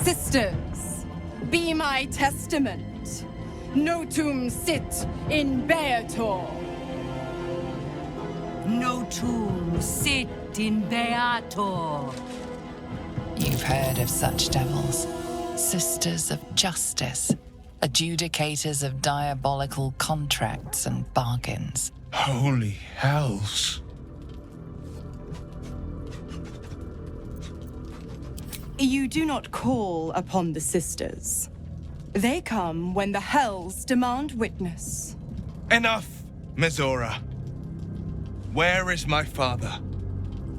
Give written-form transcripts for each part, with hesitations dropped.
Sisters, be my testament. Notum sit in Beator. Notum sit in Beator. You've heard of such devils. Sisters of justice. Adjudicators of diabolical contracts and bargains. Holy hells. You do not call upon the sisters. They come when the hells demand witness. Enough, Mizora. Where is my father?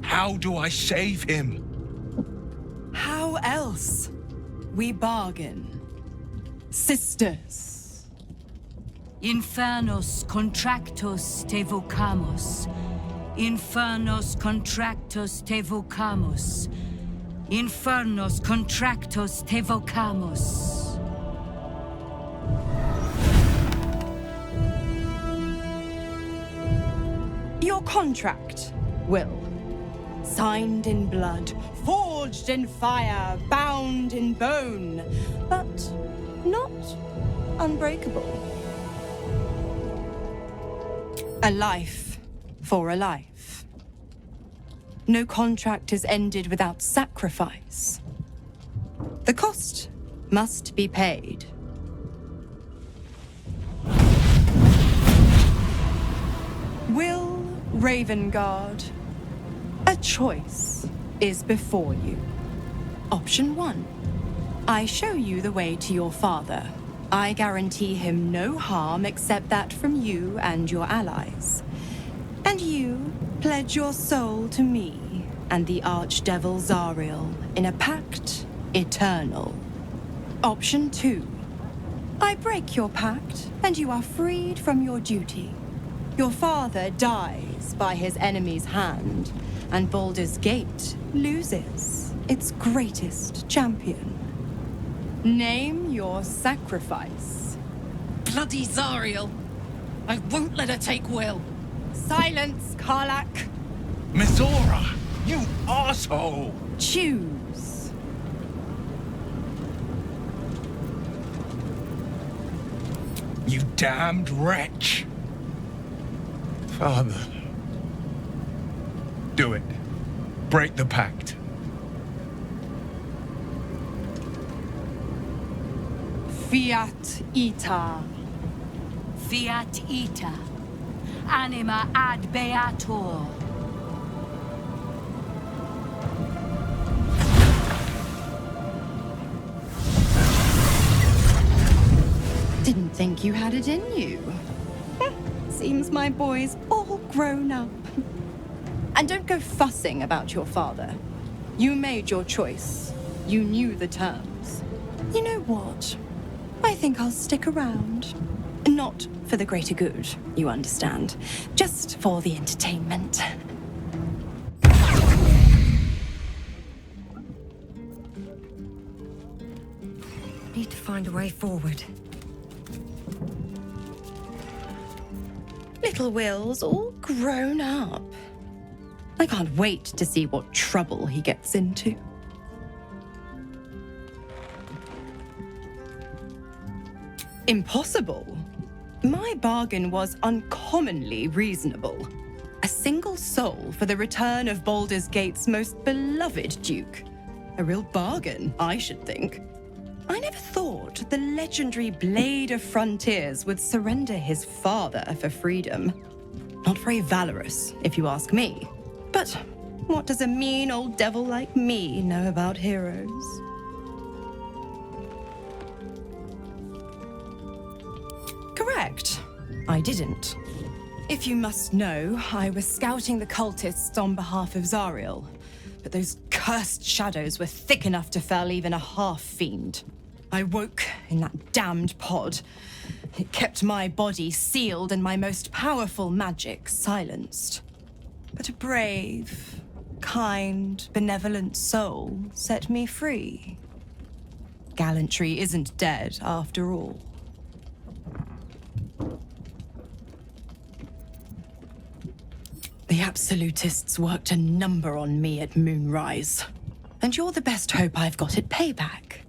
How do I save him? How else? We bargain. Sisters. Infernos contractos te vocamos. Infernos contractos te vocamos. Infernos contractos te vocamos. Your contract, Will. Signed in blood, forged in fire, bound in bone, but not unbreakable. A life for a life. No contract is ended without sacrifice. The cost must be paid. Will Ravengard, a choice is before you. Option 1. I show you the way to your father. I guarantee him no harm except that from you and your allies. And you pledge your soul to me and the archdevil Zariel in a pact eternal. Option 2. I break your pact and you are freed from your duty. Your father dies by his enemy's hand, and Baldur's Gate loses its greatest champion. Name your sacrifice. Bloody Zariel! I won't let her take Will. Silence, Karlak. Mizora, you asshole! Choose. You damned wretch! Father. Do it. Break the pact. Fiat ita. Fiat ita. Anima ad beator. Didn't think you had it in you. Seems my boy's all grown up. And don't go fussing about your father. You made your choice. You knew the terms. You know what? I think I'll stick around. Not for the greater good, you understand. Just for the entertainment. Need to find a way forward. Little Will's all grown up. I can't wait to see what trouble he gets into. Impossible. My bargain was uncommonly reasonable. A single soul for the return of Baldur's Gate's most beloved duke. A real bargain, I should think. I never thought the legendary Blade of Frontiers would surrender his father for freedom. Not very valorous, if you ask me. But what does a mean old devil like me know about heroes? Correct. I didn't. If you must know, I was scouting the cultists on behalf of Zariel. But those cursed shadows were thick enough to fell even a half-fiend. I woke in that damned pod. It kept my body sealed and my most powerful magic silenced. But a brave, kind, benevolent soul set me free. Gallantry isn't dead, after all. The Absolutists worked a number on me at Moonrise. And you're the best hope I've got at payback.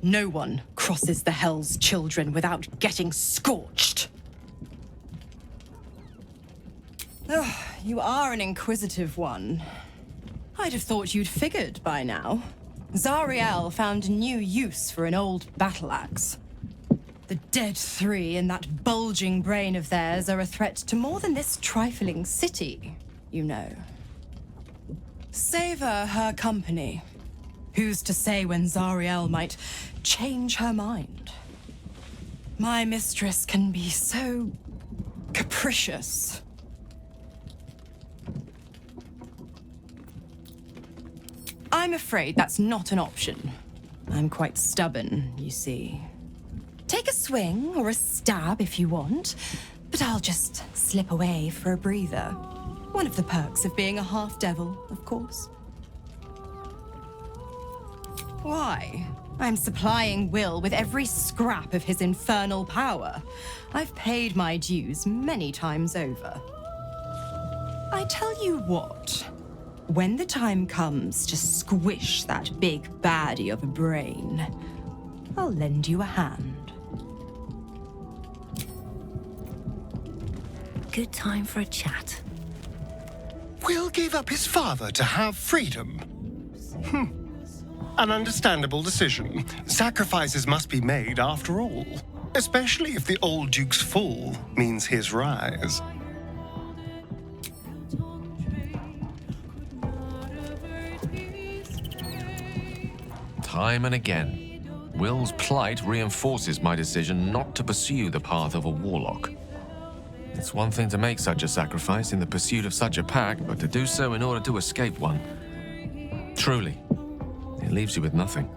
No one crosses the Hell's Children without getting scorched. Oh, you are an inquisitive one. I'd have thought you'd figured by now. Zariel found a new use for an old battle axe. The dead three in that bulging brain of theirs are a threat to more than this trifling city, you know. Savor her company. Who's to say when Zariel might change her mind? My mistress can be so capricious. I'm afraid that's not an option. I'm quite stubborn, you see. Take a swing or a stab if you want, but I'll just slip away for a breather. One of the perks of being a half-devil, of course. Why? I'm supplying Will with every scrap of his infernal power. I've paid my dues many times over. I tell you what, when the time comes to squish that big baddie of a brain, I'll lend you a hand. Good time for a chat. Will gave up his father to have freedom. An understandable decision. Sacrifices must be made after all, especially if the old Duke's fall means his rise. Time and again, Will's plight reinforces my decision not to pursue the path of a warlock. It's one thing to make such a sacrifice in the pursuit of such a pack, but to do so in order to escape one. Truly, it leaves you with nothing.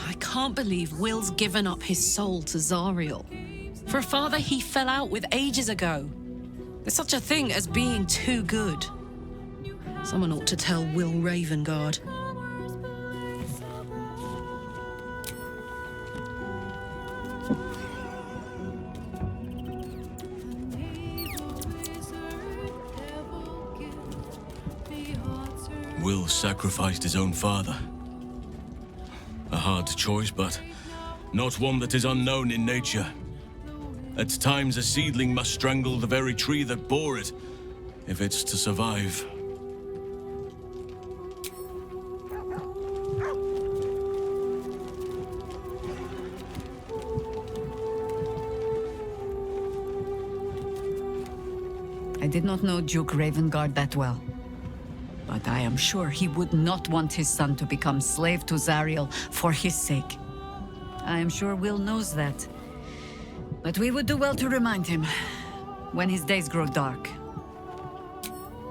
I can't believe Will's given up his soul to Zariel. For a father he fell out with ages ago. There's such a thing as being too good. Someone ought to tell Will Ravengard. Will sacrificed his own father. A hard choice, but not one that is unknown in nature. At times, a seedling must strangle the very tree that bore it, if it's to survive. I did not know Duke Ravengard that well. But I am sure he would not want his son to become slave to Zariel for his sake. I am sure Will knows that. But we would do well to remind him when his days grow dark.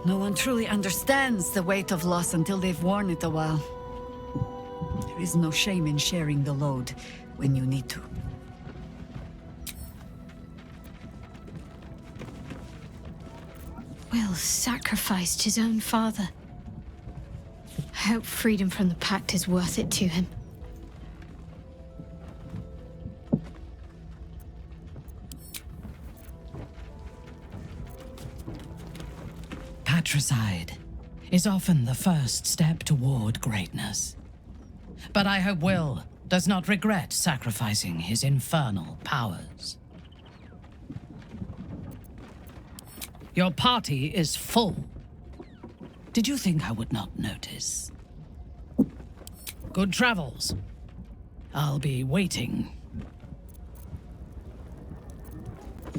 No one truly understands the weight of loss until they've worn it a while. There is no shame in sharing the load when you need to. Will sacrificed his own father. I hope freedom from the Pact is worth it to him. Patricide is often the first step toward greatness. But I hope Will does not regret sacrificing his infernal powers. Your party is full. Did you think I would not notice? Good travels. I'll be waiting.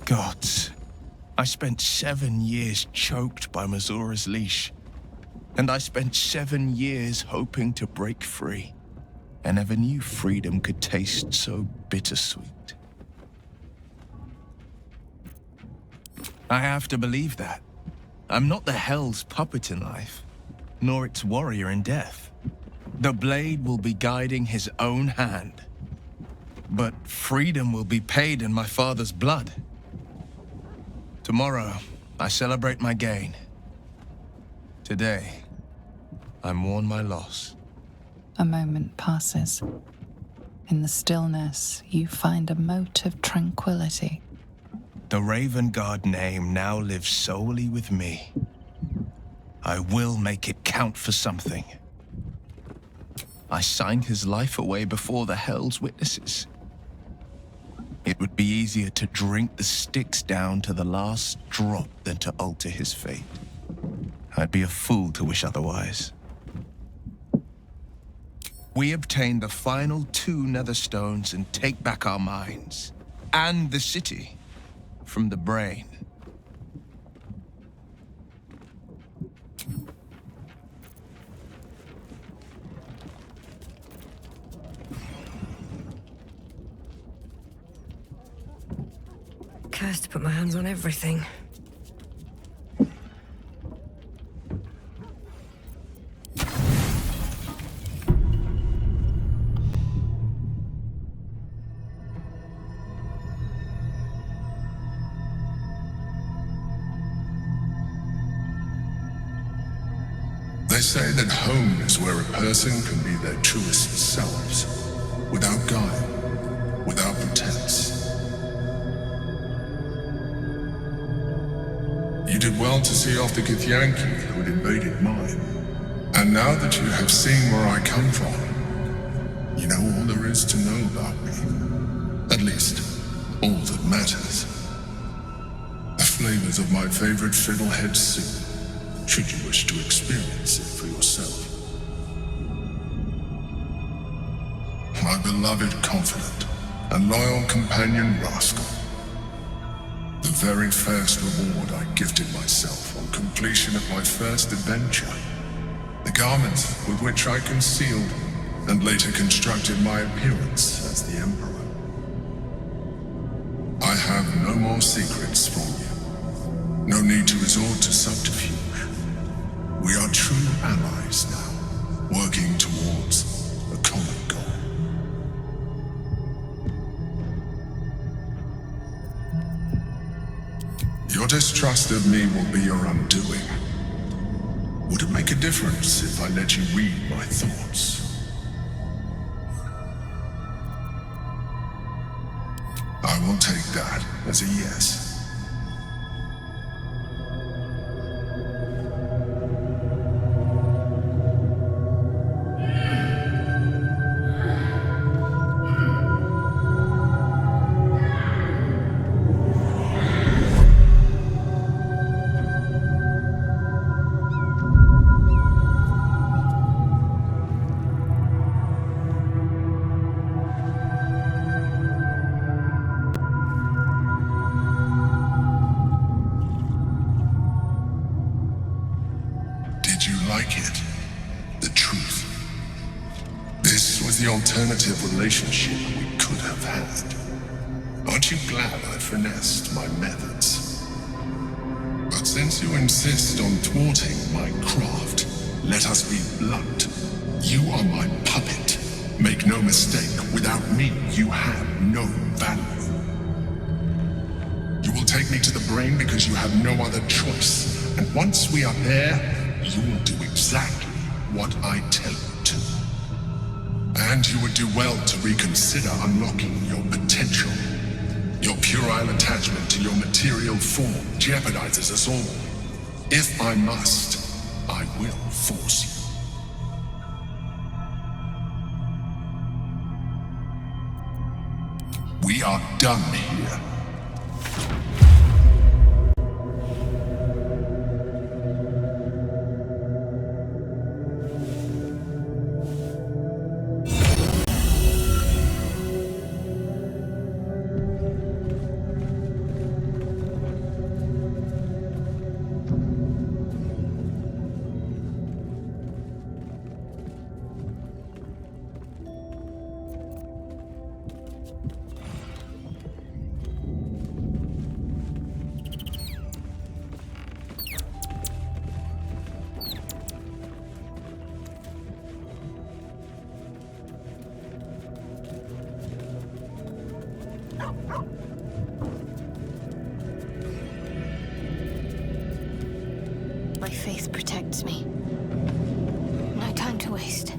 Gods, I spent 7 years choked by Mizora's leash. And I spent 7 years hoping to break free. I never knew freedom could taste so bittersweet. I have to believe that. I'm not the Hell's puppet in life, nor its warrior in death. The blade will be guiding his own hand. But freedom will be paid in my father's blood. Tomorrow, I celebrate my gain. Today, I mourn my loss. A moment passes. In the stillness, you find a mote of tranquility. The Ravengard name now lives solely with me. I will make it count for something. I signed his life away before the Hell's witnesses. It would be easier to drink the Styx down to the last drop than to alter his fate. I'd be a fool to wish otherwise. We obtain the final 2 nether stones and take back our minds, and the city, from the brain. Cursed to put my hands on everything. They say that home is where a person can be their truest selves, without guile, without pretense. You did well to see off the Githyanki who had invaded mine. And now that you have seen where I come from, you know all there is to know about me. At least, all that matters. The flavors of my favorite fiddlehead soup, should you wish to experience it for yourself. My beloved confidant and loyal companion Rascal. The very first reward I gifted myself on completion of my first adventure. The garments with which I concealed and later constructed my appearance as the Emperor. I have no more secrets from you. No need to resort to subterfuge. We are true allies now, working towards a common goal. Your distrust of me will be your undoing. Would it make a difference if I let you read my thoughts? I will take that as a yes. Alternative relationship we could have had. Aren't you glad I finessed my methods? But since you insist on thwarting my craft, let us be blunt. You are my puppet. Make no mistake, without me, you have no value. You will take me to the brain because you have no other choice. And once we are there, you will do exactly what I tell you to. And you would do well to reconsider unlocking your potential. Your puerile attachment to your material form jeopardizes us all. If I must, I will force you. We are done here. My faith protects me. No time to waste.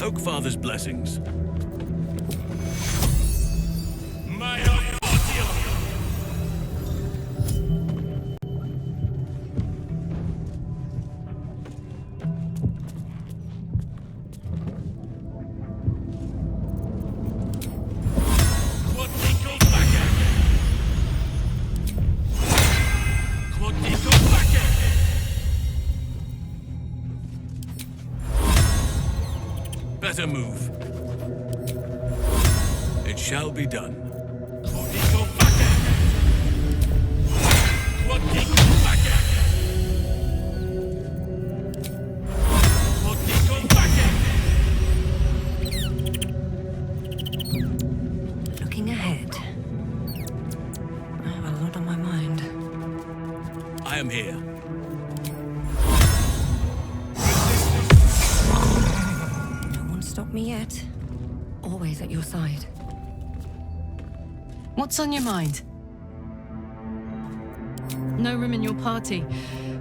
Oakfather's blessings. better move. It shall be done. Looking ahead. I have a lot on my mind. I am here. No one stopped me yet. Always at your side. What's on your mind? No room in your party.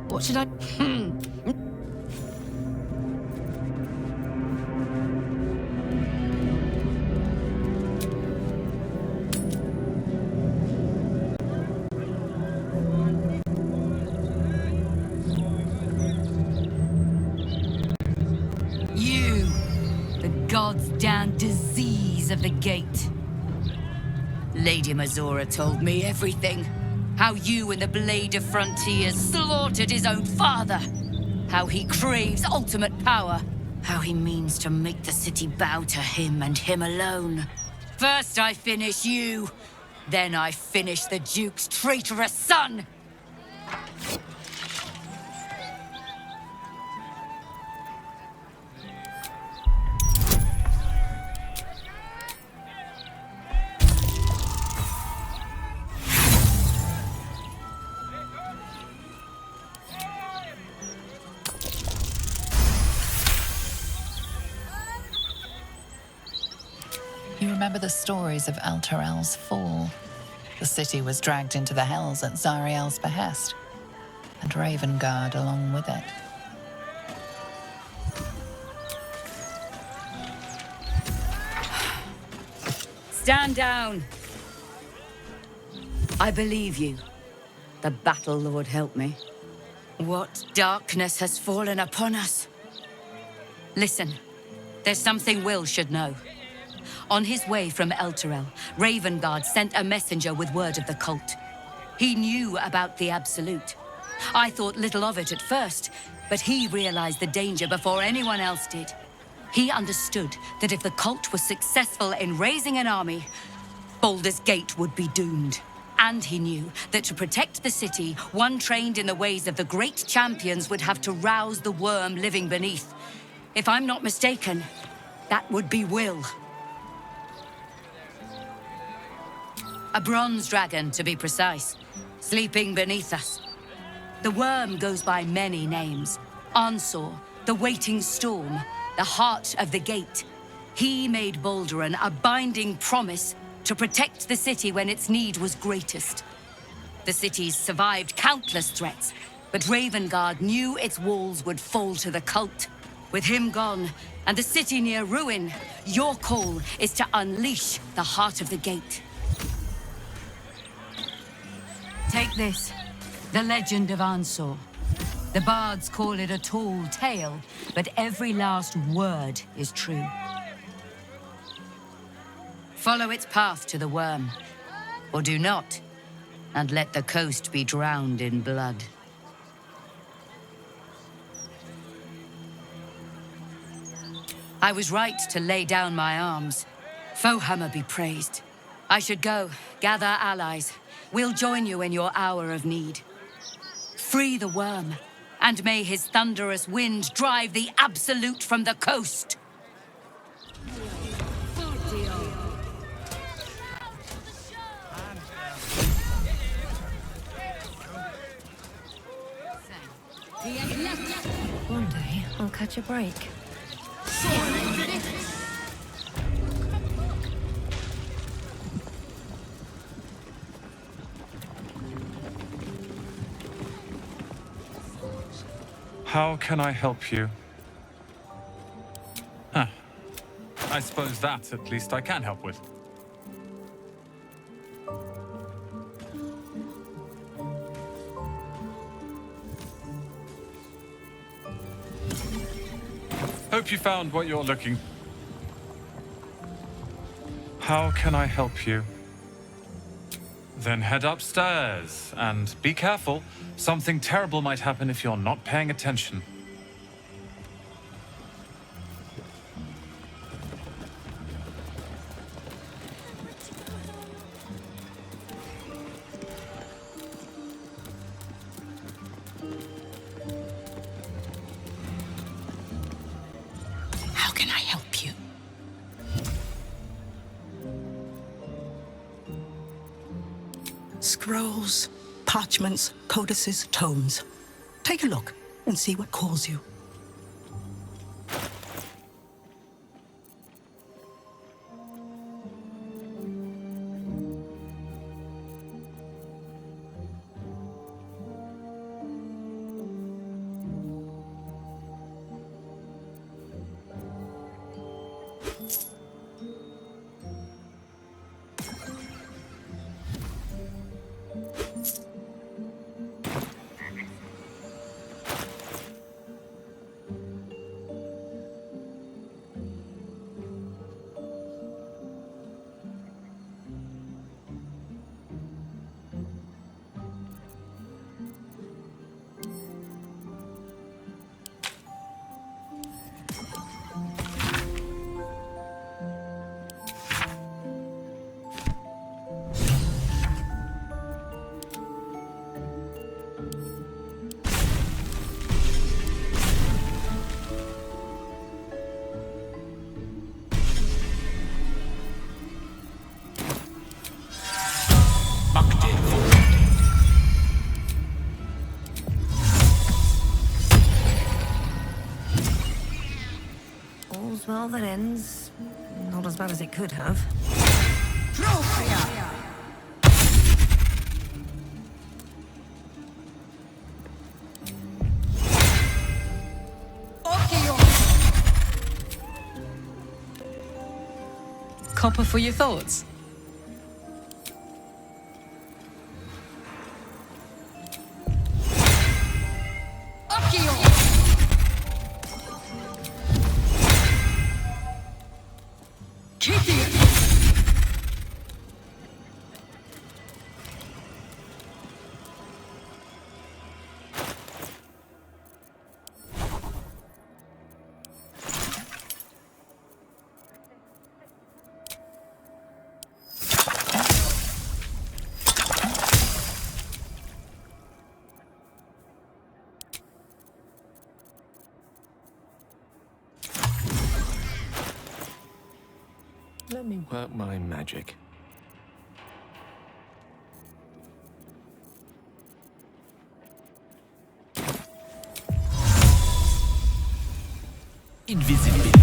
What should I... You, the god's damned disease of the gate. Lady Mizora told me everything. How you and the Blade of Frontiers slaughtered his own father. How he craves ultimate power. How he means to make the city bow to him and him alone. First I finish you, then I finish the Duke's traitorous son! You remember the stories of Elturel's fall. The city was dragged into the hells at Zariel's behest, and Ravengard along with it. Stand down. I believe you. The Battle Lord help me. What darkness has fallen upon us? Listen, there's something Will should know. On his way from Elturel, Ravengard sent a messenger with word of the cult. He knew about the Absolute. I thought little of it at first, but he realized the danger before anyone else did. He understood that if the cult was successful in raising an army, Baldur's Gate would be doomed. And he knew that to protect the city, one trained in the ways of the great champions would have to rouse the worm living beneath. If I'm not mistaken, that would be Will. A bronze dragon, to be precise, sleeping beneath us. The worm goes by many names. Ansor, the waiting storm, the heart of the gate. He made Baldur a binding promise to protect the city when its need was greatest. The city's survived countless threats, but Ravengard knew its walls would fall to the cult. With him gone, and the city near ruin, your call is to unleash the heart of the gate. Take this, the legend of Ansor. The bards call it a tall tale, but every last word is true. Follow its path to the worm, or do not, and let the coast be drowned in blood. I was right to lay down my arms. Fohammer be praised. I should go, gather allies. We'll join you in your hour of need. Free the worm, and may his thunderous wind drive the Absolute from the coast. One day, I'll catch a break. How can I help you? Huh. I suppose that, at least, I can help with. Hope you found what you're looking. How can I help you? Then head upstairs, and be careful. Something terrible might happen if you're not paying attention. parchments, codices, tomes. Take a look and see what calls you. All's well that ends. Not as bad as it could have. Copper for your thoughts? Let me work my magic. Invisibility.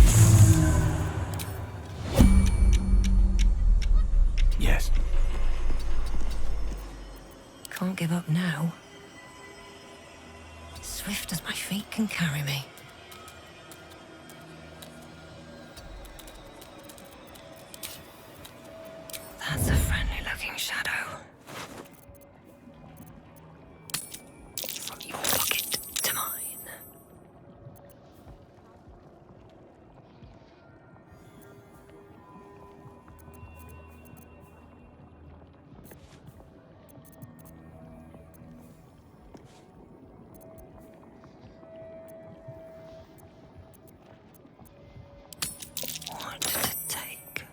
Yes. Can't give up now. Swift as my feet can carry me. That's a friendly-looking shadow. From your pocket to mine. What to take?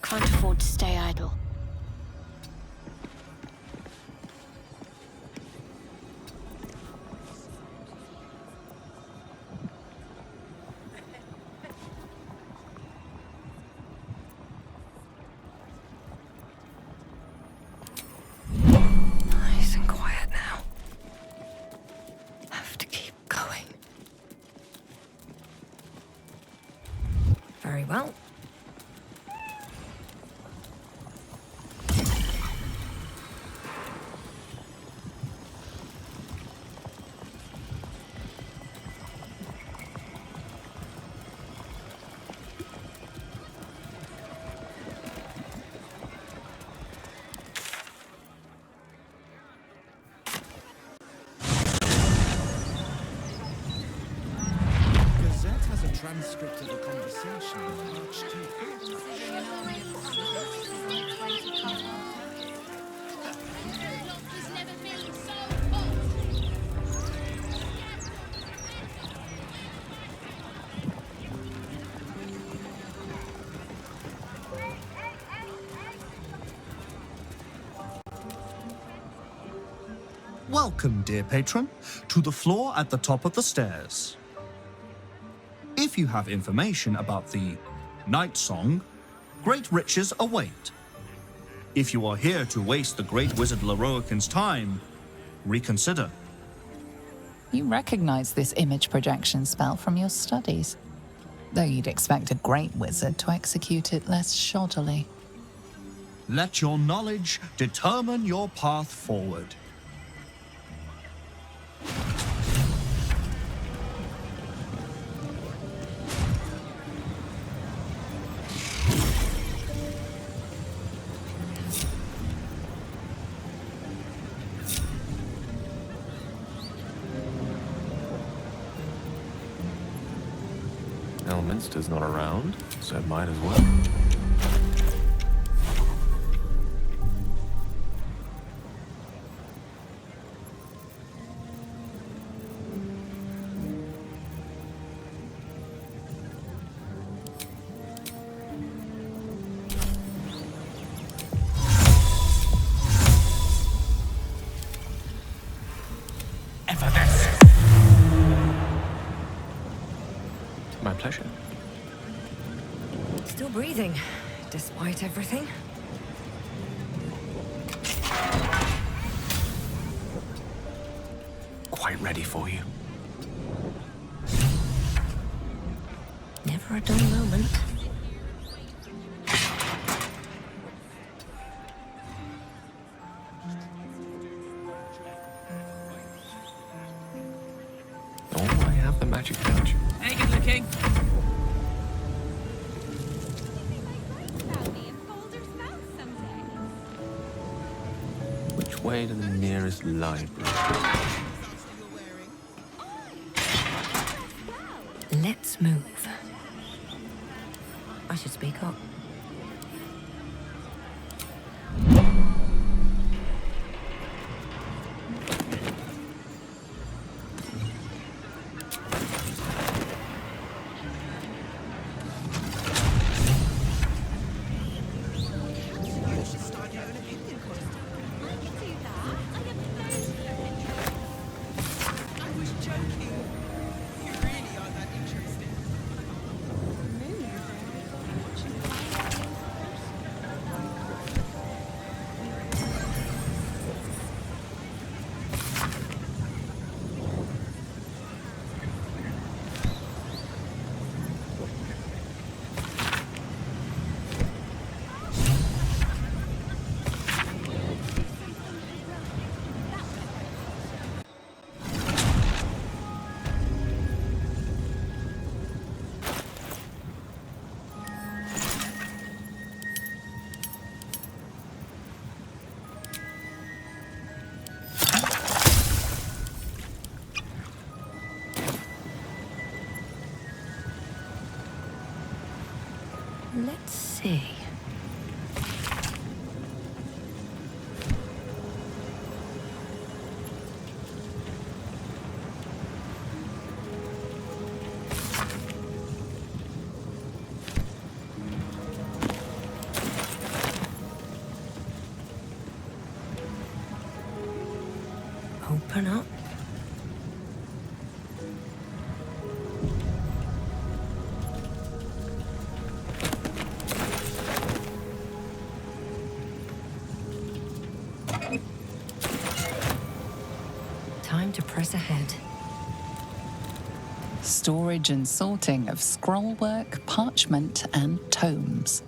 Can't afford to stay idle. Nice and quiet now. Have to keep going. Very well. Transcript of the conversation with the Archduke. Welcome, dear patron, to the floor at the top of the stairs. If you have information about the Night Song, great riches await. If you are here to waste the great wizard Leroican's time, reconsider. You recognize this image projection spell from your studies, though you'd expect a great wizard to execute it less shoddily. Let your knowledge determine your path forward. Elminster's not around, so might as well. My pleasure. Still breathing, despite everything. Quite ready for you. Never a dull moment. Oh, I have the magic touch. Hey, good looking. Which way to the nearest library? Let's move. I should speak up. Let's see. Open up. Time to press ahead. Storage and sorting of scrollwork, parchment, and tomes.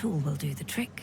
tool will do the trick.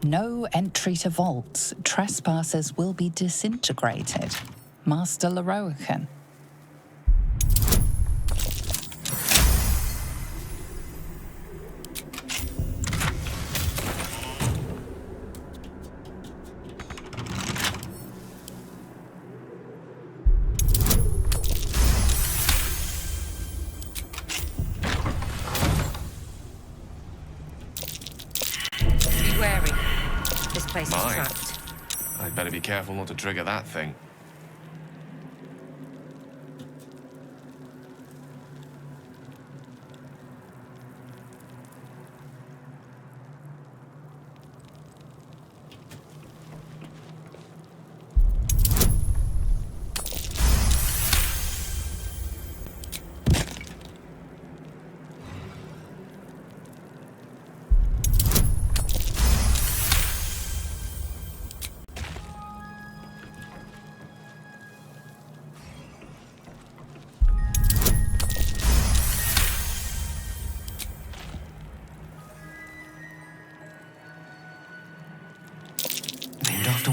No entry to vaults. Trespassers will be disintegrated. Master Leroican. Be wary. This place is trapped. I'd better be careful not to trigger that thing.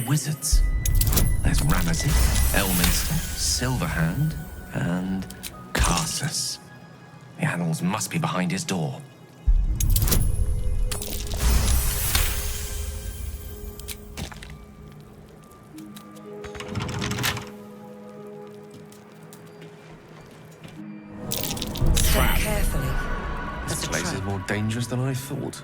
Wizards. There's Ramazith, Elminster, Silverhand, and Carsus. The animals must be behind his door. Step carefully. This place is more dangerous than I thought.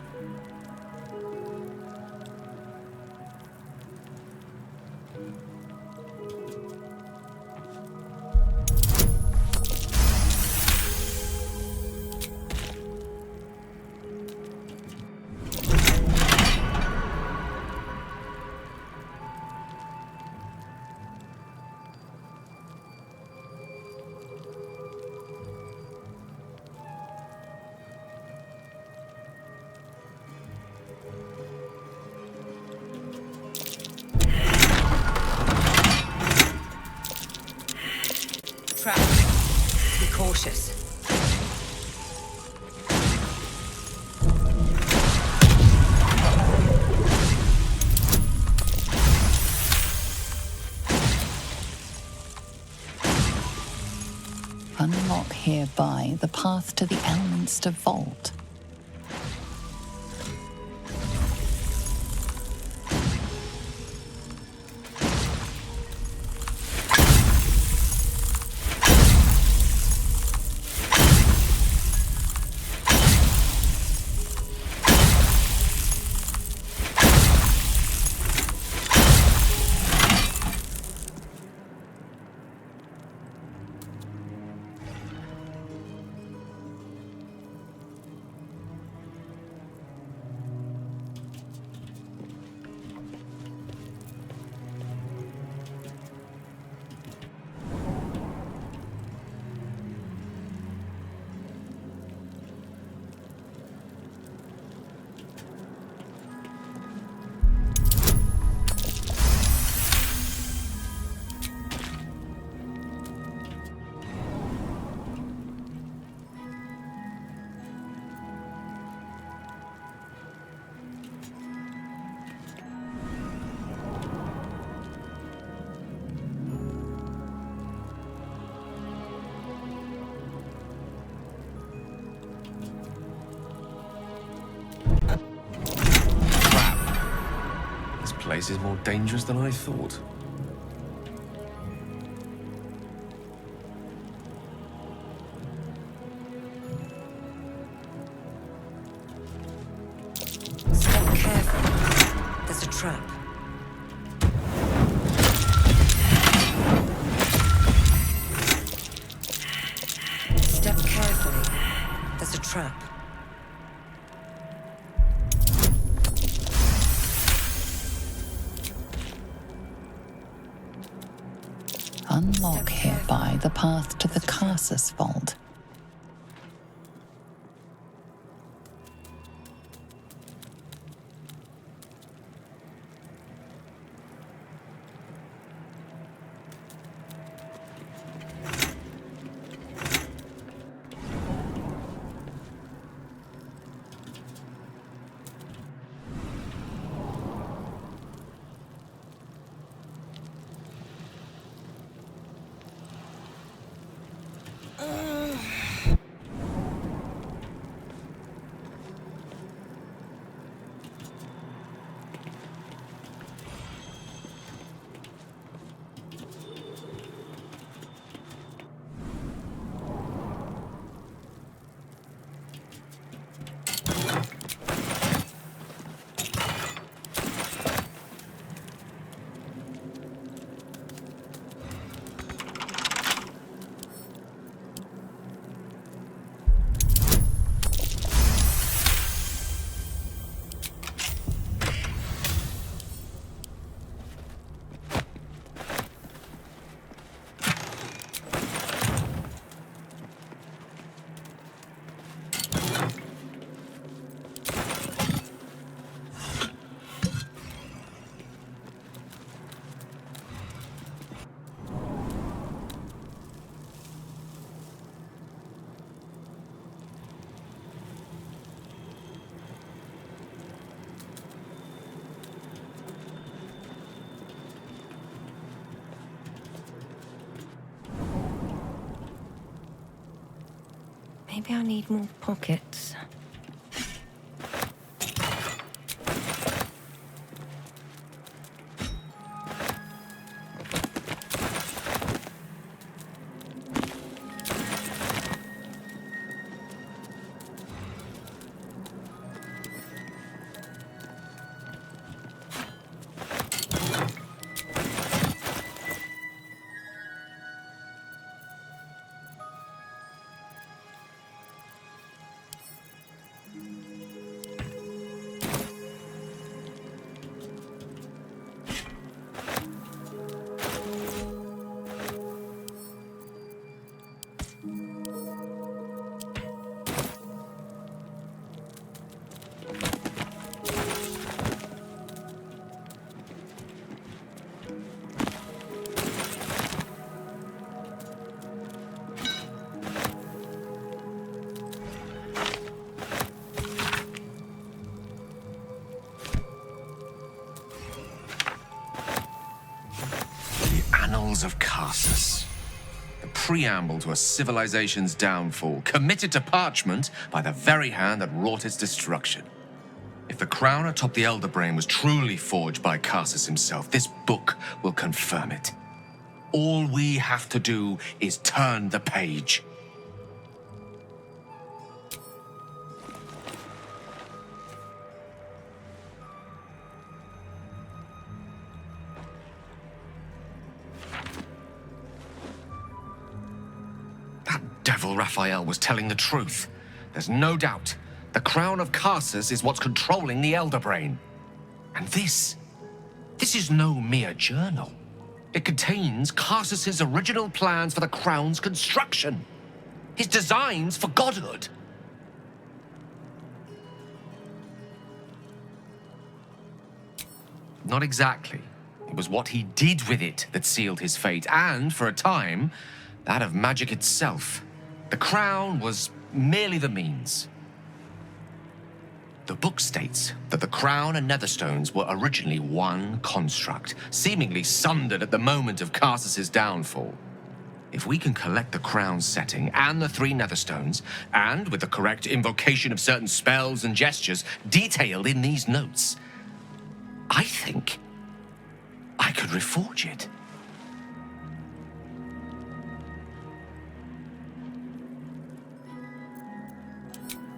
Be cautious. Unlock hereby the path to the Elminster Vault. place is more dangerous than I thought. Step carefully. There's a trap. Step carefully. There's a trap. Unlock hereby the path to the Carsus Vault. Maybe I need more pockets. Annals of Carsus. The preamble to a civilization's downfall, committed to parchment by the very hand that wrought its destruction. If the crown atop the Elder Brain was truly forged by Carsus himself, this book will confirm it. All we have to do is turn the page. Devil Raphael was telling the truth. There's no doubt. The crown of Carsus is what's controlling the Elder Brain. And this is no mere journal. It contains Carsus's original plans for the crown's construction. His designs for godhood. Not exactly. It was what he did with it that sealed his fate, and, for a time, that of magic itself. The crown was merely the means. The book states that the crown and netherstones were originally one construct, seemingly sundered at the moment of Carsus's downfall. If we can collect the crown's setting and the 3 netherstones, and with the correct invocation of certain spells and gestures detailed in these notes, I think I could reforge it.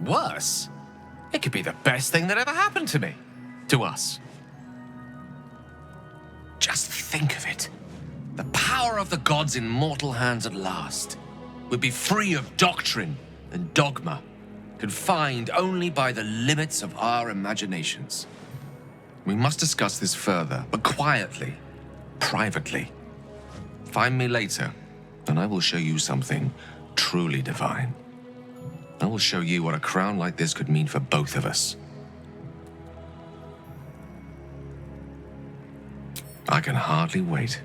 Worse? It could be the best thing that ever happened to me. To us. Just think of it. The power of the gods in mortal hands at last. We'd be free of doctrine and dogma, confined only by the limits of our imaginations. We must discuss this further, but quietly, privately. Find me later, and I will show you something truly divine. I will show you what a crown like this could mean for both of us. I can hardly wait.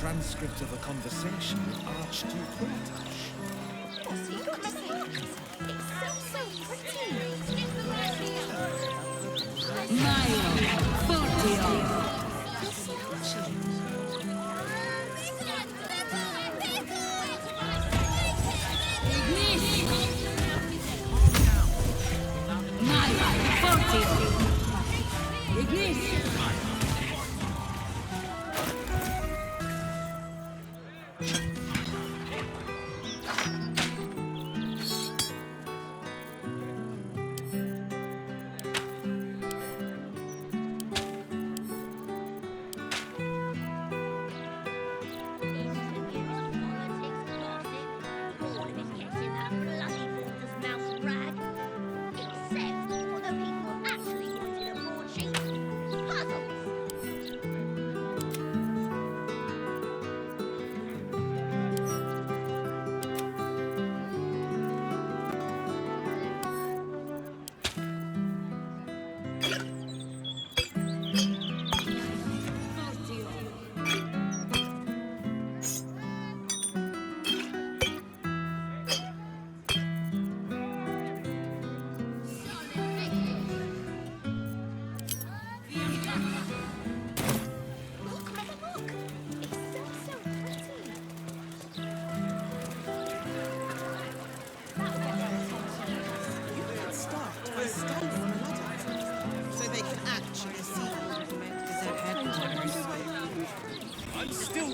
Transcript of a conversation with Archduke Baldur. What's he got to say? It's so pretty.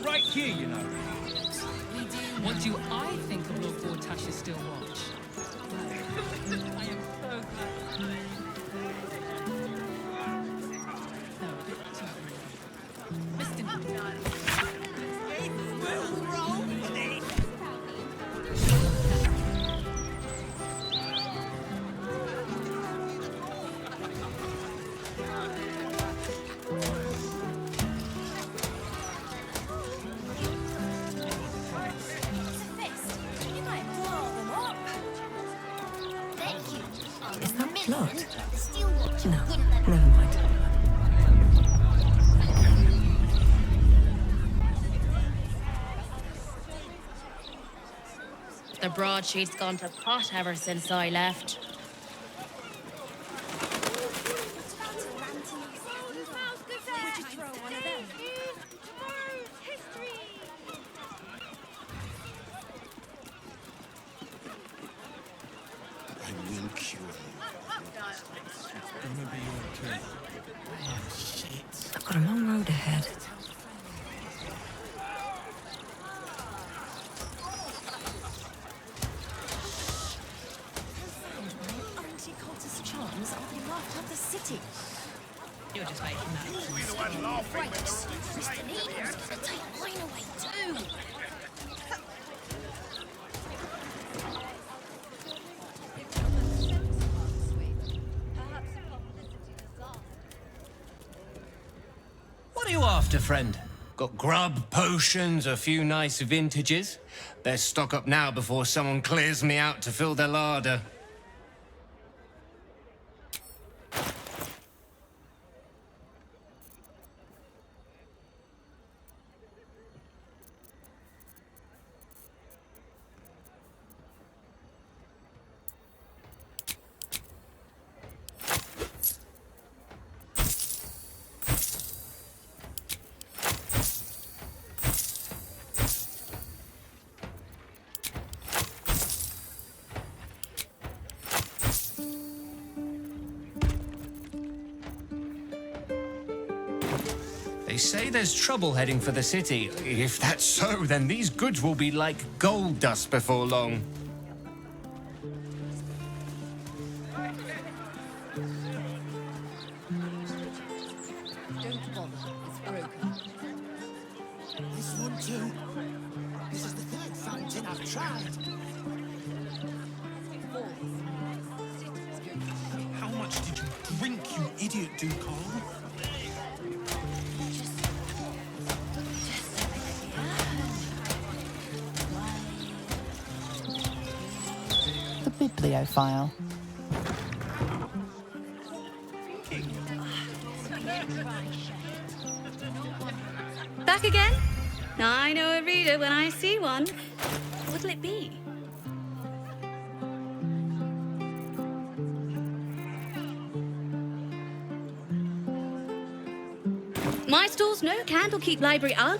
Right here, you know. What do I think of Lord Vortash's still watch? I am so glad. Plot? No, never mind. The broadsheet's gone to pot ever since I left. I've got a long road ahead. Anti-cultist charms are the laughed of the city. You're just making that. Right, Mr. Needham's gonna take mine away too. What are you after, friend? Got grub, potions, a few nice vintages? Best stock up now before someone clears me out to fill their larder. They say there's trouble heading for the city. If that's so, then these goods will be like gold dust before long. Don't bother, it's broken. This one too. This is the third fountain I've tried. How much did you drink, you idiot, Ducal? The bibliophile. Back again? I know a reader when I see one. What'll it be? My stall's no Candlekeep library up.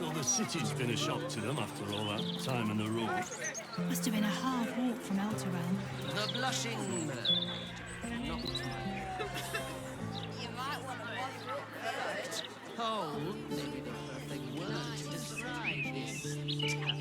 Well, the city's been a shock to them after all that time on the road. Must have been a hard walk from Elturel. The blushing... not... You might want to wander up first. Cold may be the perfect word to describe this town.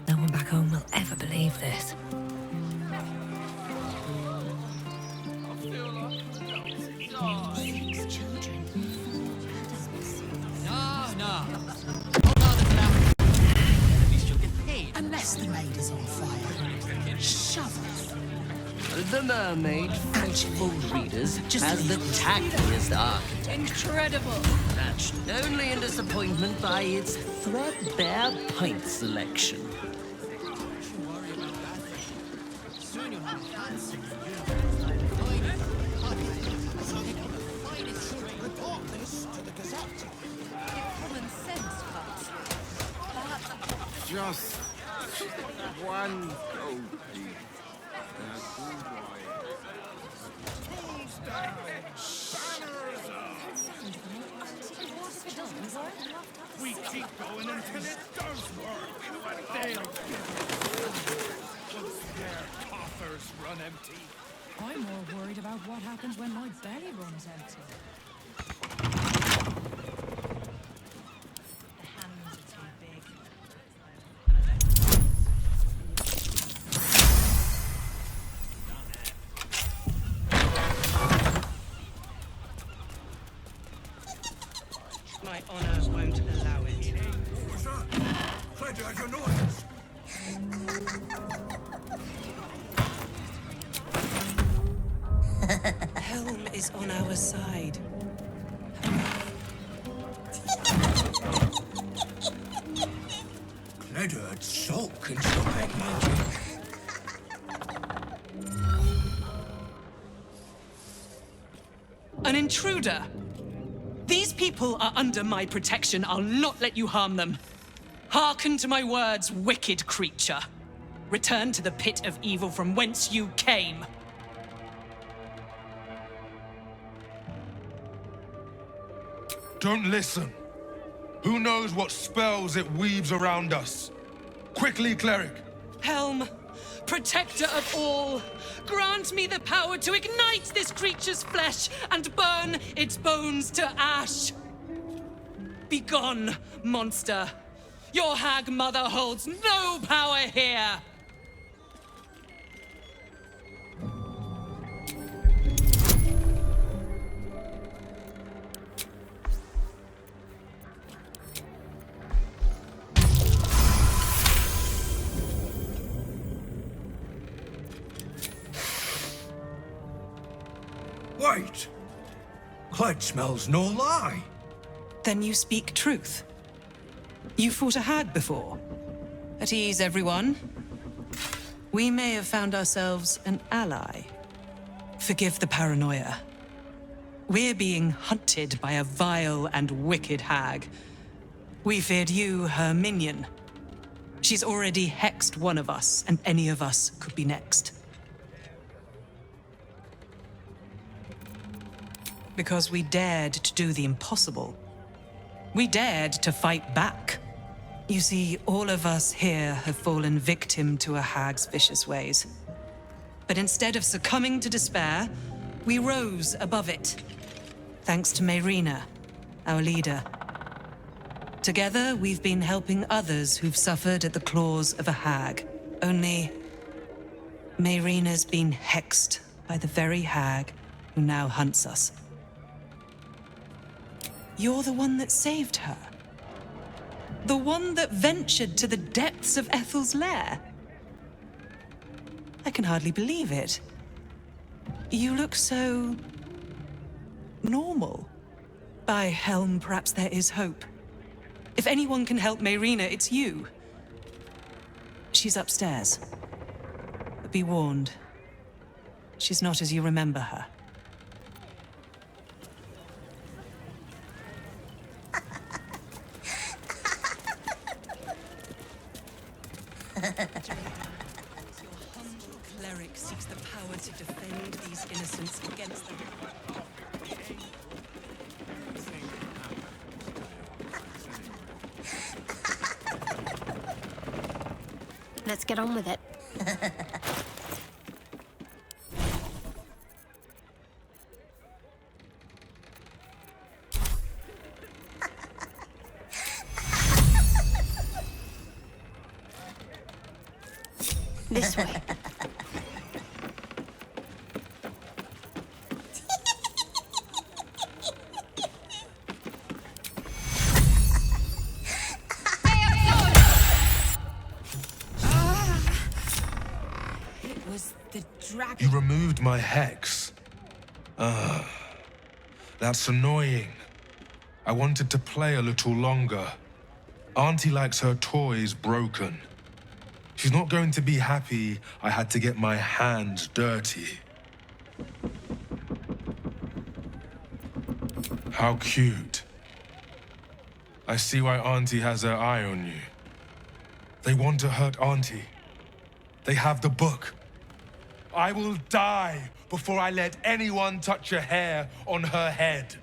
No one back home will ever believe this. Unless the maid is on fire. Shove The mermaid, faithful readers, has the tackiest architecture. Incredible. Matched only in disappointment by its threadbare pint selection. Just one gold piece. We keep going until it does work. They'll once their coffers run empty. I'm more worried about what happens when my belly runs empty. Helm is on our side. Cledard sulk and some magic. An intruder! These people are under my protection. I'll not let you harm them. Hearken to my words, wicked creature. Return to the pit of evil from whence you came. Don't listen. Who knows what spells it weaves around us? Quickly, cleric. Helm, protector of all, grant me the power to ignite this creature's flesh and burn its bones to ash. Begone, monster. Your hag mother holds no power here. Wait! Cled smells no lie. Then you speak truth. You fought a hag before. At ease, everyone. We may have found ourselves an ally. Forgive the paranoia. We're being hunted by a vile and wicked hag. We feared you, her minion. She's already hexed one of us, and any of us could be next. Because we dared to do the impossible. We dared to fight back. You see, all of us here have fallen victim to a hag's vicious ways. But instead of succumbing to despair, we rose above it. Thanks to Mayrina, our leader. Together, we've been helping others who've suffered at the claws of a hag. Only, Mayrina's been hexed by the very hag who now hunts us. You're the one that saved her. The one that ventured to the depths of Ethel's lair. I can hardly believe it. You look so... normal. By Helm, perhaps there is hope. If anyone can help Mayrina, it's you. She's upstairs. But be warned. She's not as you remember her. Cleric seeks the power to defend these innocents against them. Let's get on with it. This way. It was the dragon. You removed my hex. That's annoying. I wanted to play a little longer. Auntie likes her toys broken. She's not going to be happy I had to get my hands dirty. How cute. I see why Auntie has her eye on you. They want to hurt Auntie. They have the book. I will die before I let anyone touch a hair on her head.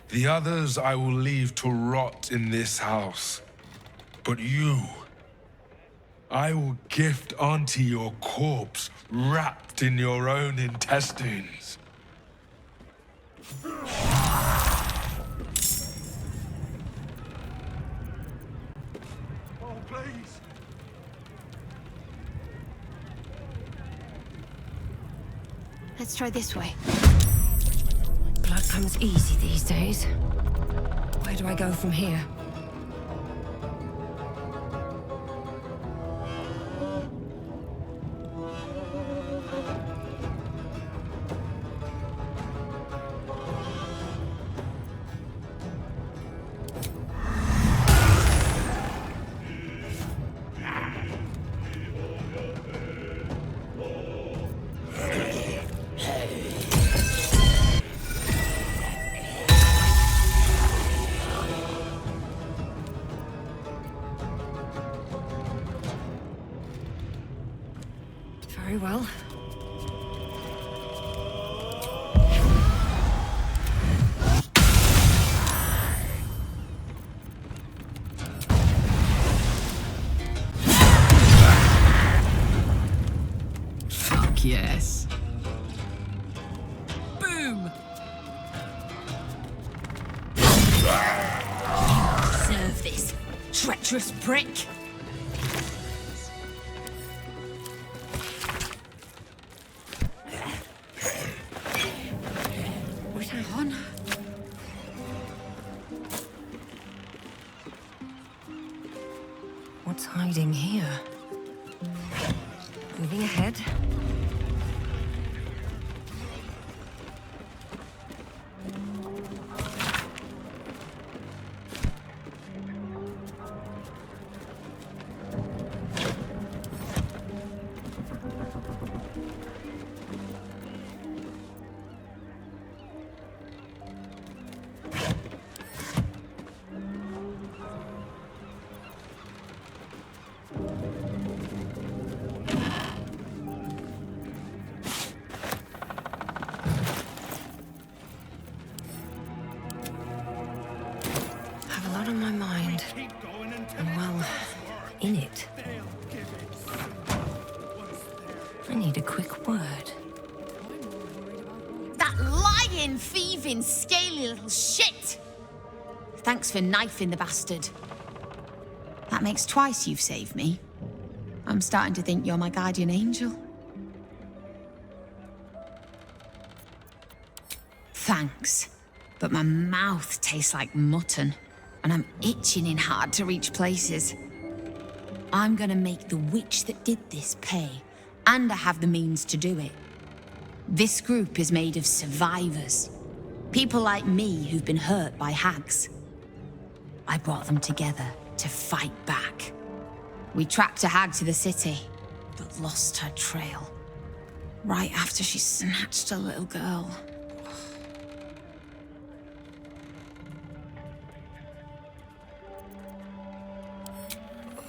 The others I will leave to rot in this house. But you, I will gift Auntie your corpse wrapped in your own intestines. Oh, please. Let's try this way. Blood comes easy these days. Where do I go from here? Very well. Fuck yes. Boom! Serve this, treacherous prick. What's hiding here? Moving ahead. On my mind, and well, in it. I need a quick word. That lying, thieving, scaly little shit! Thanks for knifing the bastard. That makes twice you've saved me. I'm starting to think you're my guardian angel. Thanks, but my mouth tastes like mutton. And I'm itching in hard-to-reach places. I'm gonna make the witch that did this pay, and I have the means to do it. This group is made of survivors. People like me who've been hurt by hags. I brought them together to fight back. We tracked a hag to the city, but lost her trail. Right after she snatched a little girl.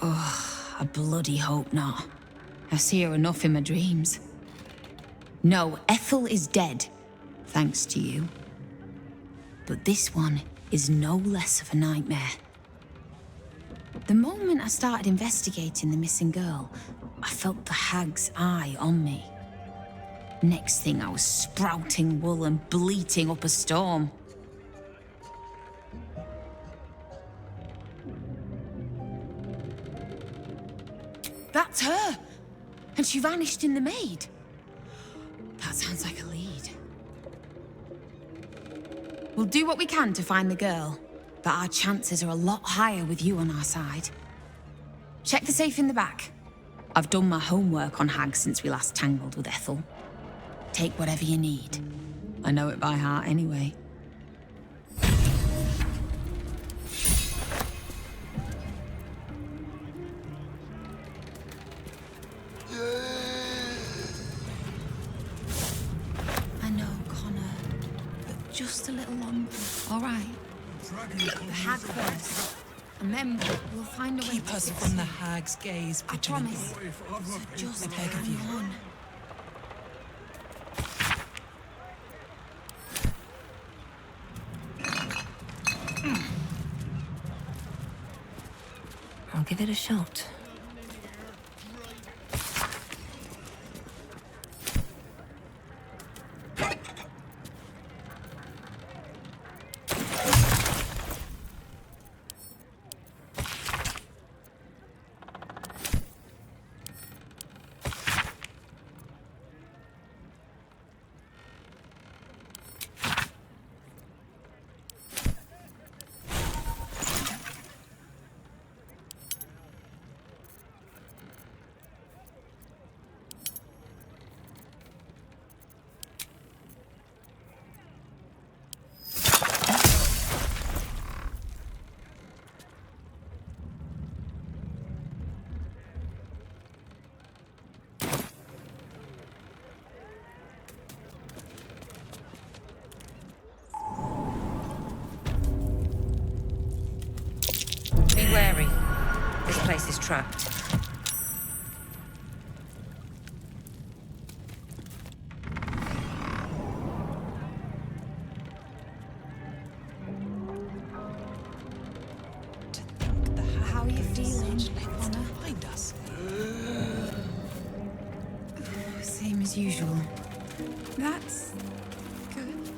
Ugh, I bloody hope not. I see her enough in my dreams. No, Ethel is dead, thanks to you. But this one is no less of a nightmare. The moment I started investigating the missing girl, I felt the hag's eye on me. Next thing, I was sprouting wool and bleating up a storm. That's her! And she vanished in the maid. That sounds like a lead. We'll do what we can to find the girl, but our chances are a lot higher with you on our side. Check the safe in the back. I've done my homework on hags since we last tangled with Ethel. Take whatever you need. I know it by heart anyway. Just a little longer. All right. The hag first, and then we'll find a way. Keep us from the hag's gaze, I promise. So just I beg of you. on. I'll give it a shot. This place is trapped. How are you feeling, Connor? Find us. Same as usual. That's good.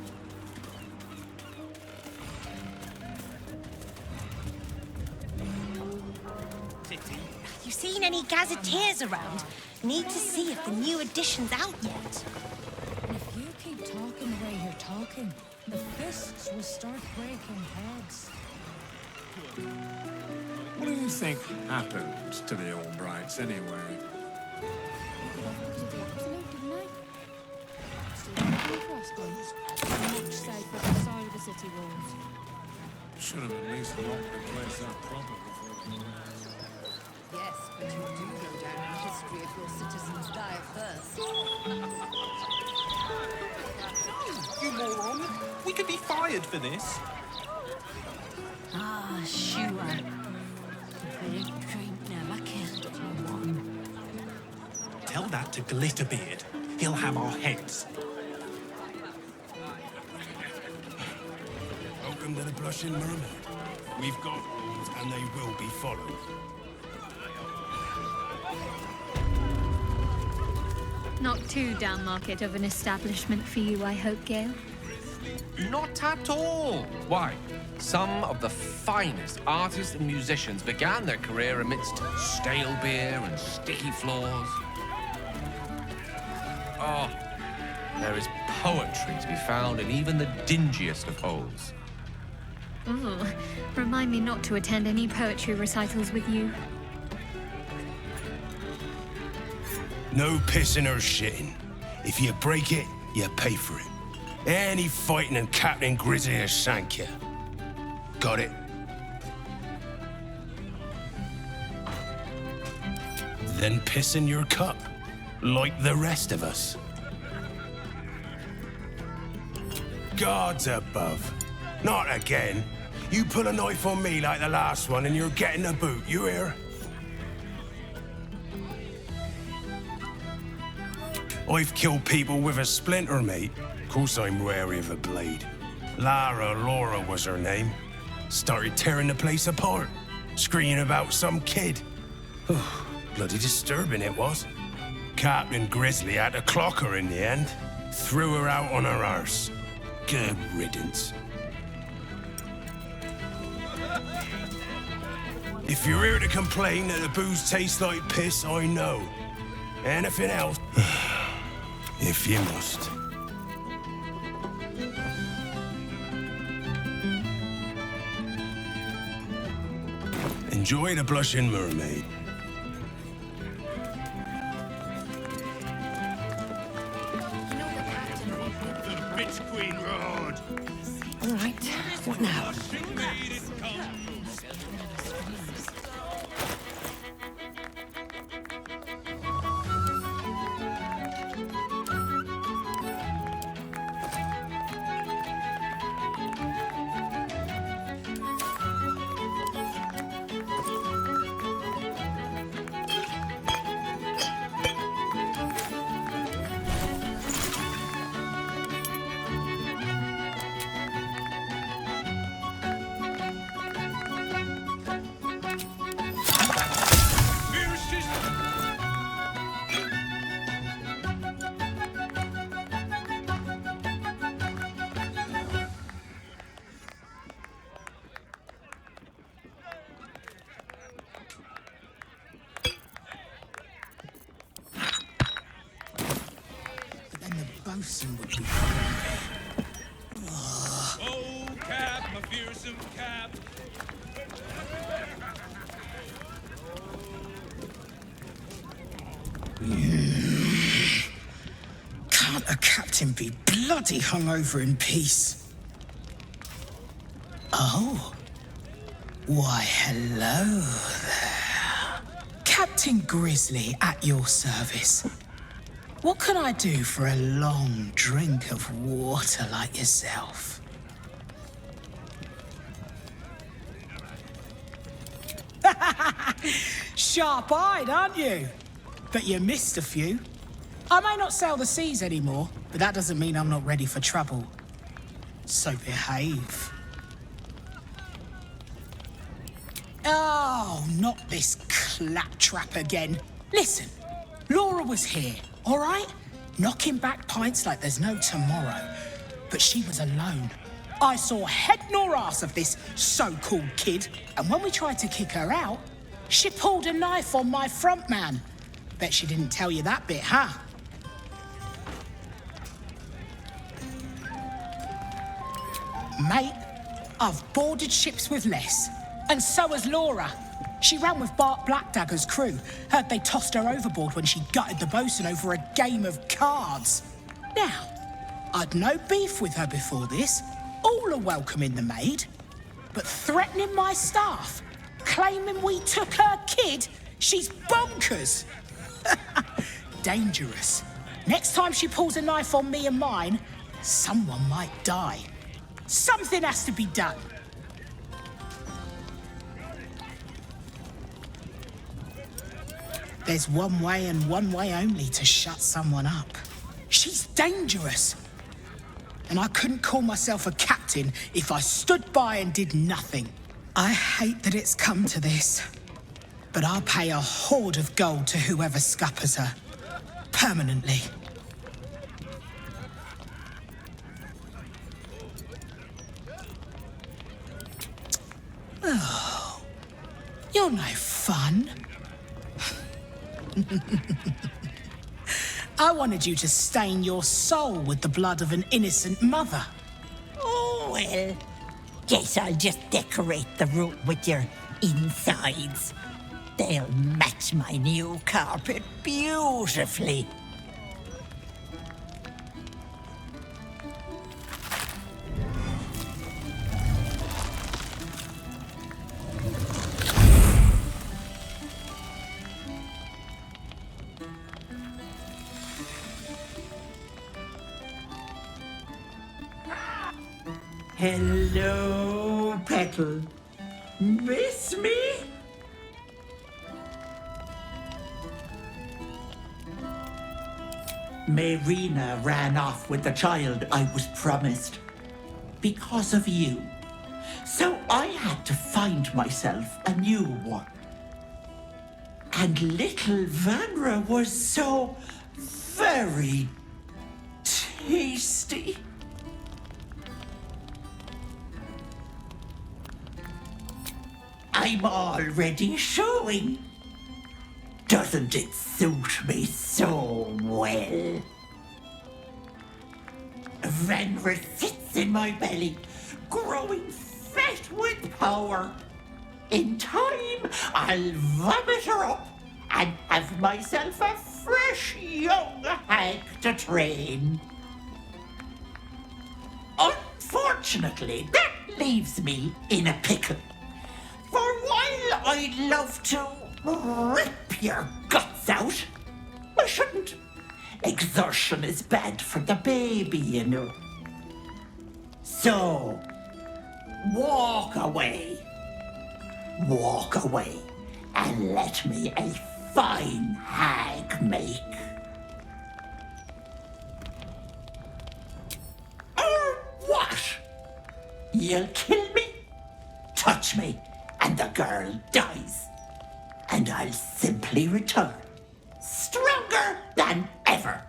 You seen any gazetteers around? Need to see if the new edition's out yet. If you keep talking the way you're talking, the fists will start breaking heads. What do you think happened to the Albrights anyway? Should have at least locked the place up properly for them. Yes, but you do go down in history if your citizens die first. You moron! We could be fired for this. Ah, sure. The big drink never killed anyone. Tell that to Glitterbeard. He'll have our heads. Welcome to the Blushing Mermaid. We've got rules and they will be followed. Not too down market of an establishment for you, I hope, Gale. Not at all. Why? Some of the finest artists and musicians began their career amidst stale beer and sticky floors. Oh, there is poetry to be found in even the dingiest of holes. Ooh, remind me not to attend any poetry recitals with you. No pissing or shitting. If you break it, you pay for it. Any fighting and Captain Grizzly has sank you. Got it? Then piss in your cup, like the rest of us. Gods above. Not again. You pull a knife on me like the last one and you're getting a boot, you hear? I've killed people with a splinter, mate. Of course I'm wary of a blade. Laura was her name. Started tearing the place apart, screaming about some kid. Bloody disturbing it was. Captain Grizzly had to clock her in the end. Threw her out on her arse. Good riddance. If you're here to complain that the booze tastes like piss, I know. Anything else? If you must. Enjoy the Blushing Mermaid. The bitch queen roared. All right, what now? bosun would be. Oh, Cap, my fearsome Cap. Can't a captain be bloody hungover in peace? Oh. Why, hello there. Captain Grizzly at your service. What can I do for a long drink of water like yourself? Sharp-eyed, aren't you? But you missed a few. I may not sail the seas anymore, but that doesn't mean I'm not ready for trouble. So behave. Oh, not this claptrap again. Listen, Laura was here, all right? Knocking back pints like there's no tomorrow. But she was alone. I saw head nor ass of this so-called kid, and when we tried to kick her out, she pulled a knife on my front man. Bet she didn't tell you that bit, huh? Mate, I've boarded ships with less, and so has Laura. She ran with Bart Blackdagger's crew. Heard they tossed her overboard when she gutted the bosun over a game of cards. Now, I'd no beef with her before this. All are welcome in the maid. But threatening my staff, claiming we took her kid, she's bonkers. Dangerous. Next time she pulls a knife on me and mine, someone might die. Something has to be done. There's one way and one way only to shut someone up. She's dangerous. And I couldn't call myself a captain if I stood by and did nothing. I hate that it's come to this, but I'll pay a hoard of gold to whoever scuppers her. Permanently. Oh, you're no fun. I wanted you to stain your soul with the blood of an innocent mother. Oh, well, guess I'll just decorate the room with your insides. They'll match my new carpet beautifully. Hello, Petal. Miss me? Marina ran off with the child I was promised. Because of you. So I had to find myself a new one. And little Vanra was so very tasty. I'm already showing. Doesn't it suit me so well? Vanra sits in my belly, growing fat with power. In time, I'll vomit her up and have myself a fresh young hag to train. Unfortunately, that leaves me in a pickle. For while I'd love to rip your guts out, I shouldn't. Exertion is bad for the baby, you know. So, walk away. Walk away and let me a fine hag make. Or what? You'll kill me, touch me, and the girl dies. And I'll simply return, stronger than ever.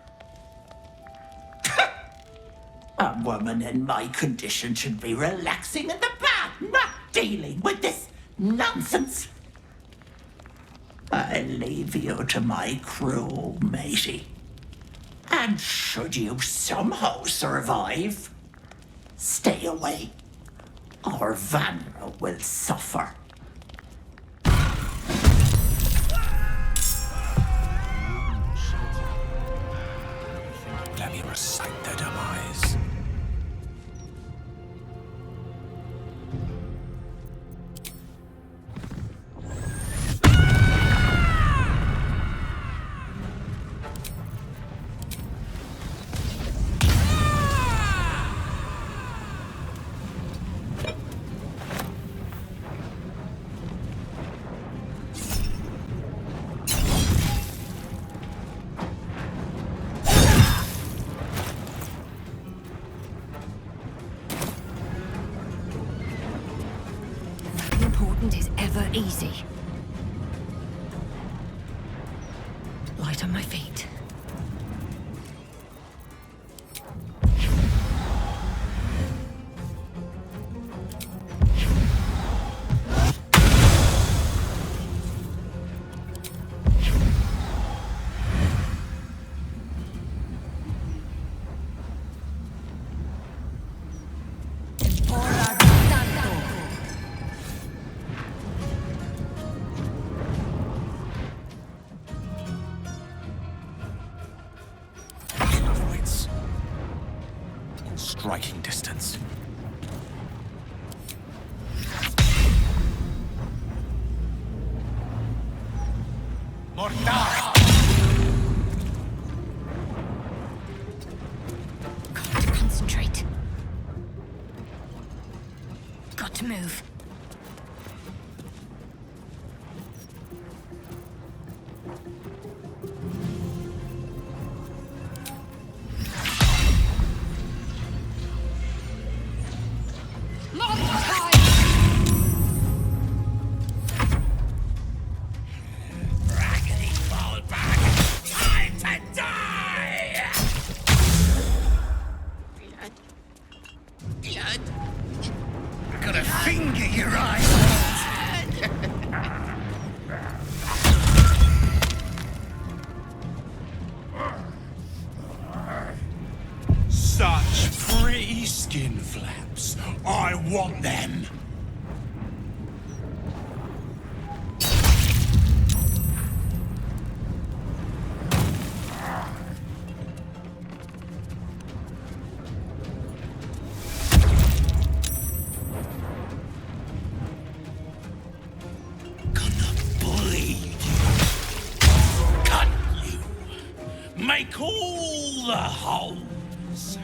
A woman in my condition should be relaxing in the bath, not dealing with this nonsense. I'll leave you to my crew, matey. And should you somehow survive, stay away, or Vanra will suffer. Let me recite their demise. isn't it ever easy? Light on my feet. Striking distance. Got to concentrate. Got to move. Such pretty skin flaps. I want them. Make all the holes.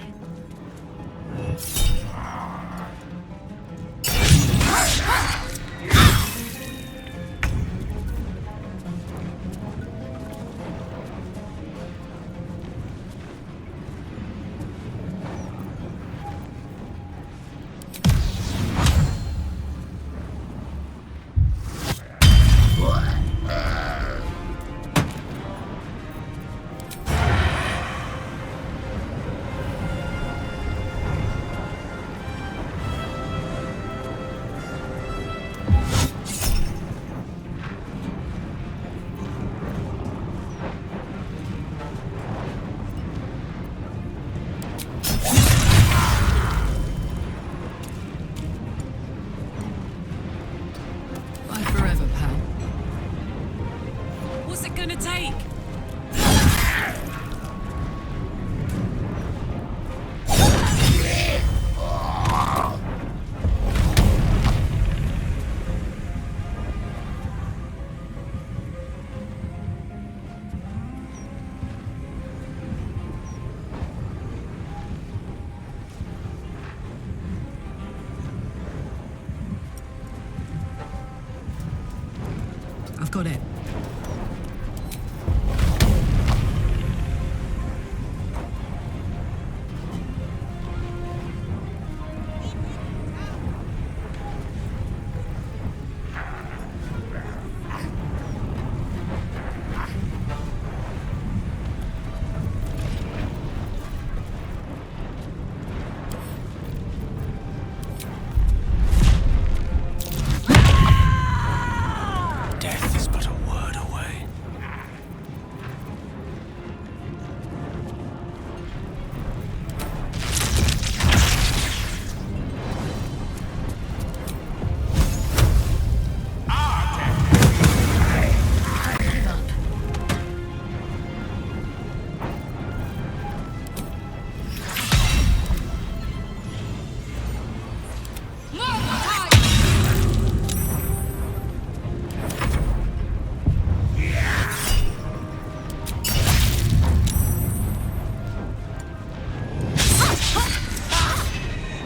I've got it.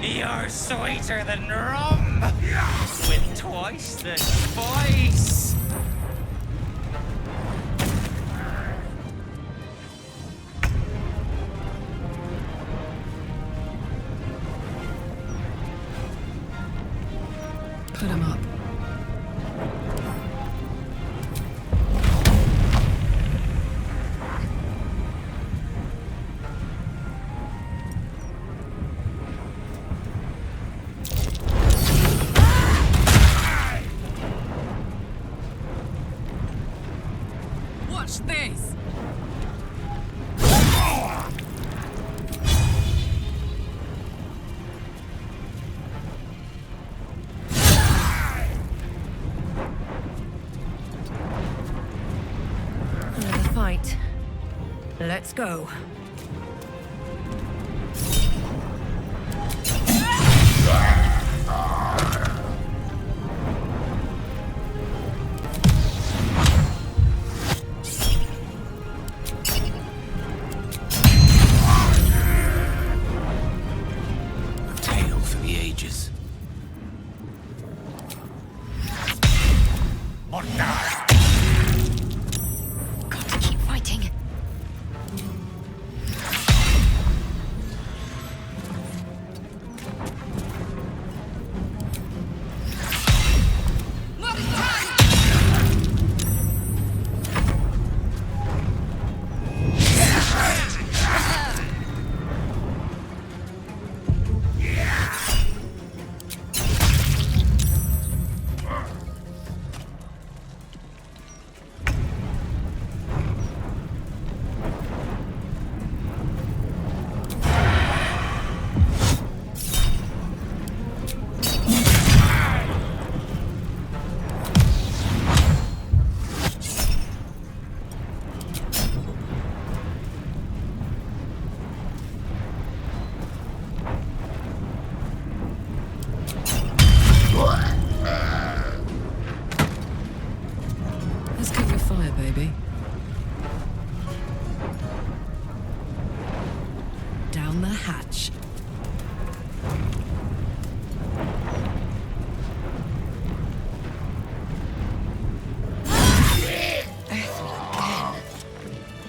You're sweeter than rum, with twice the spice. Put him up. Let's go. Tale for the ages. Got to keep fighting. Let's cover fire, baby. Down the hatch. I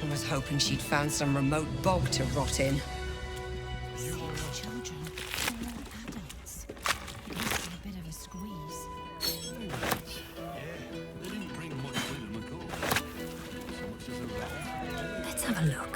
was hoping she'd found some remote bog to rot in. Children, they're all adults. It must be a bit of a squeeze. They didn't bring much with them at all. So much as a rat. Let's have a look.